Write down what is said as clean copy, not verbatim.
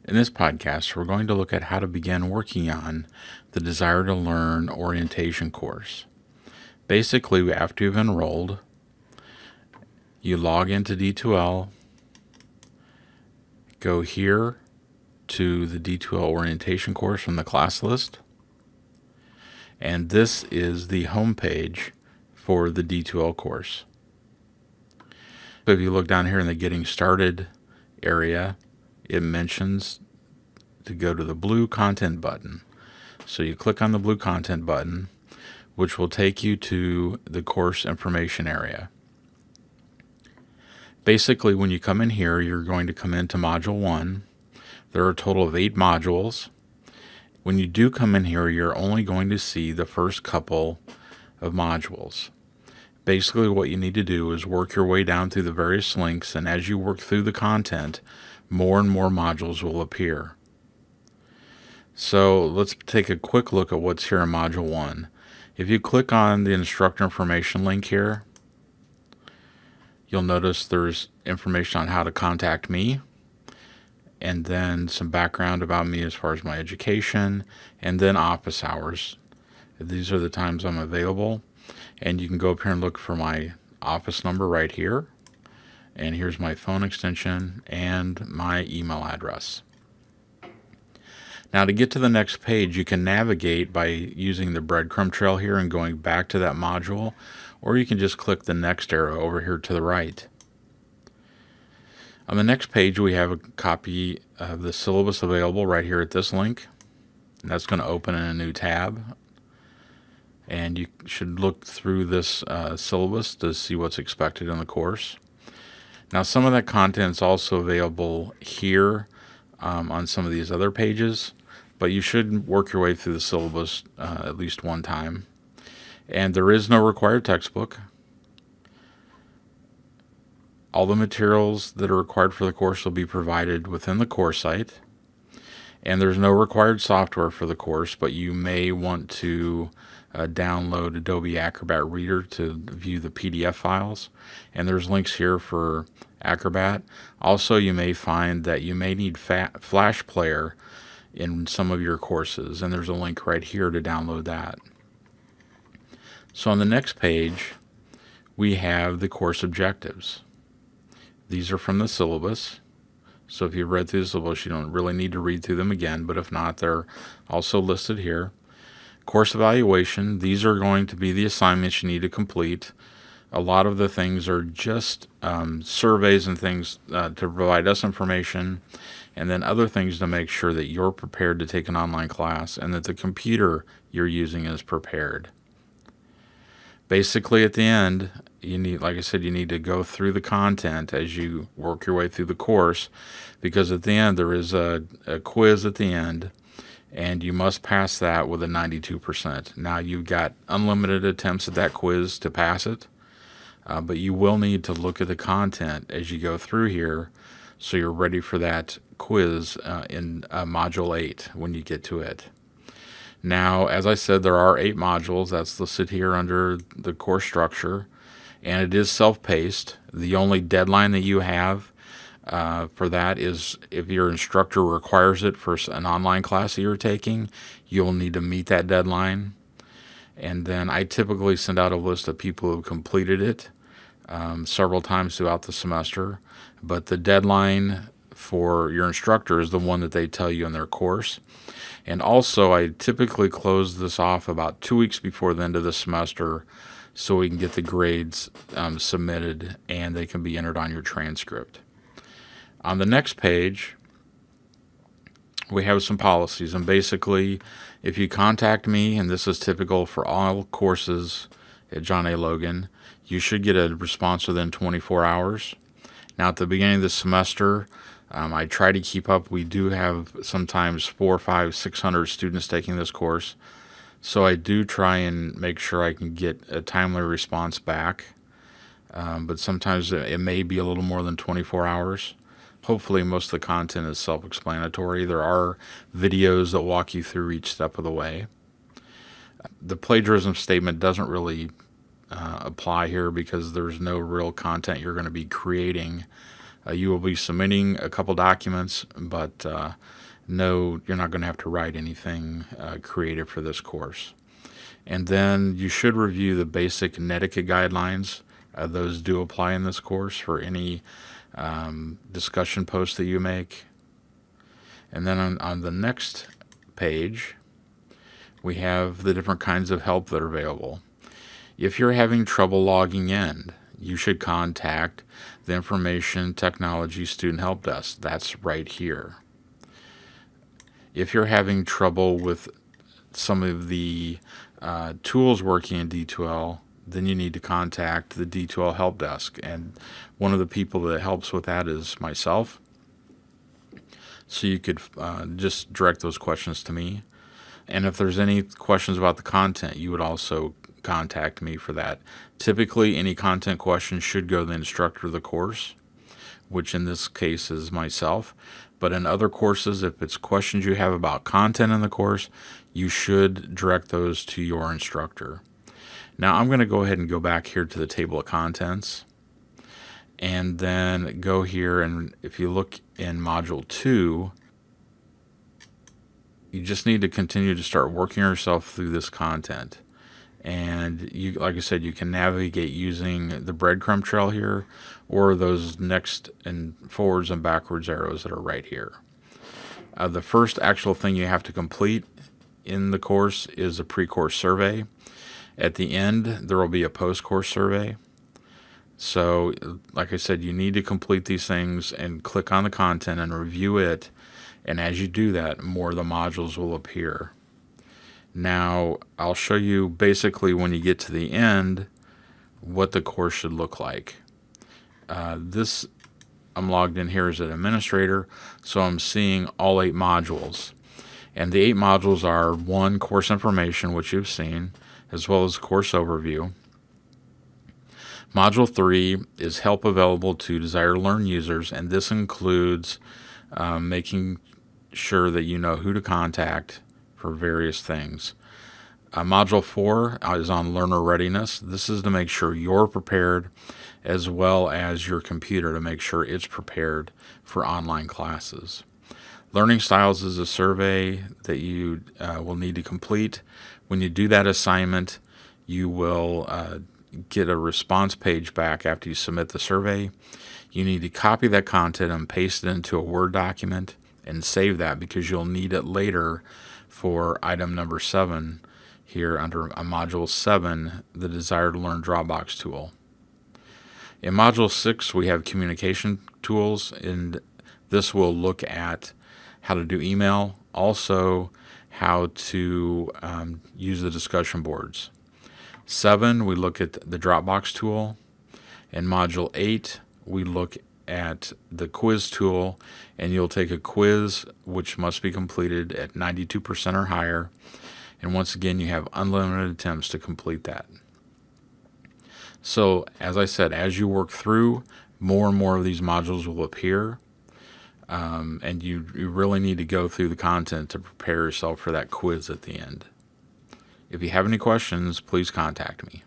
In this podcast, we're going to look at how to begin working on the Desire to Learn orientation course. Basically, after you've enrolled, you log into D2L, go here to the D2L orientation course from the class list, and this is the home page for the D2L course. So if you look down here in the Getting Started area, it mentions to go to the blue content button. So you click on the blue content button, which will take you to the course information area. Basically, when you come in here, you're going to come into Module 1. There are a total of 8 modules. When you do come in here, you're only going to see the first couple of modules. Basically, what you need to do is work your way down through the various links, and as you work through the content, more and more modules will appear. So let's take a quick look at what's here in Module 1. If you click on the instructor information link here, you'll notice there's information on how to contact me, and then some background about me as far as my education, and then office hours. These are the times I'm available, and you can go up here and look for my office number right here, and here's my phone extension and my email address. Now, to get to the next page, you can navigate by using the breadcrumb trail here and going back to that module, or you can just click the next arrow over here to the right. On the next page, we have a copy of the syllabus available right here at this link. And that's going to open in a new tab. And you should look through this syllabus to see what's expected in the course. Now, some of that content is also available here on some of these other pages, but you should work your way through the syllabus at least one time. And there is no required textbook. All the materials that are required for the course will be provided within the course site. And there's no required software for the course, but you may want to download Adobe Acrobat Reader to view the PDF files. And there's links here for Acrobat. Also, you may find that you may need Flash Player in some of your courses, and there's a link right here to download that. So on the next page, we have the course objectives. These are from the syllabus. So if you've read through the syllabus, you don't really need to read through them again, but if not, they're also listed here. Course evaluation, these are going to be the assignments you need to complete. A lot of the things are just surveys and things to provide us information, and then other things to make sure that you're prepared to take an online class and that the computer you're using is prepared. Basically, at the end, you need, like I said, you need to go through the content as you work your way through the course, because at the end there is a quiz at the end, and you must pass that with a 92%. Now, you've got unlimited attempts at that quiz to pass it, but you will need to look at the content as you go through here so you're ready for that quiz in Module 8 when you get to it. Now, as I said, there are 8 modules. That's listed here under the course structure, and it is self-paced. The only deadline that you have for that is if your instructor requires it for an online class that you're taking, you'll need to meet that deadline. And then I typically send out a list of people who have completed it several times throughout the semester, but the deadline for your instructor is the one that they tell you in their course. And also, I typically close this off about 2 weeks before the end of the semester so we can get the grades submitted and they can be entered on your transcript. On the next page, we have some policies, and basically, if you contact me, and this is typical for all courses at John A. Logan, you should get a response within 24 hours. Now, at the beginning of the semester, I try to keep up. We do have sometimes 400, 500, 600 students taking this course, so I do try and make sure I can get a timely response back, but sometimes it may be a little more than 24 hours. Hopefully most of the content is self-explanatory. There are videos that walk you through each step of the way. The plagiarism statement doesn't really apply here because there's no real content you're going to be creating You will be submitting a couple documents, but no, you're not going to have to write anything creative for this course. And then you should review the basic etiquette guidelines. Those do apply in this course for any discussion posts that you make. And then on the next page, we have the different kinds of help that are available. If you're having trouble logging in, you should contact the Information Technology Student Help Desk. That's right here. If you're having trouble with some of the tools working in D2L, then you need to contact the D2L Help Desk. And one of the people that helps with that is myself. So you could just direct those questions to me. And if there's any questions about the content, you would also contact me for that. Typically, any content questions should go to the instructor of the course, which in this case is myself. But in other courses, if it's questions you have about content in the course, you should direct those to your instructor. Now I'm going to go ahead and go back here to the table of contents, and then go here, and if you look in Module 2, you just need to continue to start working yourself through this content. And you, like I said, you can navigate using the breadcrumb trail here, or those next and forwards and backwards arrows that are right here. The first actual thing you have to complete in the course is a pre-course survey. At the end, there will be a post-course survey. So, like I said, you need to complete these things and click on the content and review it. And as you do that, more of the modules will appear. Now, I'll show you basically when you get to the end what the course should look like. I'm logged in here as an administrator, so I'm seeing all 8 modules. And the 8 modules are 1, course information, which you've seen, as well as course overview. Module 3 is help available to Desire to Learn users, and this includes making sure that you know who to contact for various things. Module 4 is on learner readiness. This is to make sure you're prepared, as well as your computer to make sure it's prepared for online classes. Learning styles is a survey that you will need to complete. When you do that assignment, you will get a response page back after you submit the survey. You need to copy that content and paste it into a Word document and save that, because you'll need it later for item number 7 here under Module 7, the Desire to Learn Dropbox tool. In Module 6, we have communication tools, and this will look at how to do email, also how to use the discussion boards. 7, we look at the Dropbox tool. In Module 8, we look at the quiz tool, and you'll take a quiz which must be completed at 92% or higher. And once again, you have unlimited attempts to complete that. So, as I said, as you work through, more and more of these modules will appear. And you really need to go through the content to prepare yourself for that quiz at the end. If you have any questions, please contact me.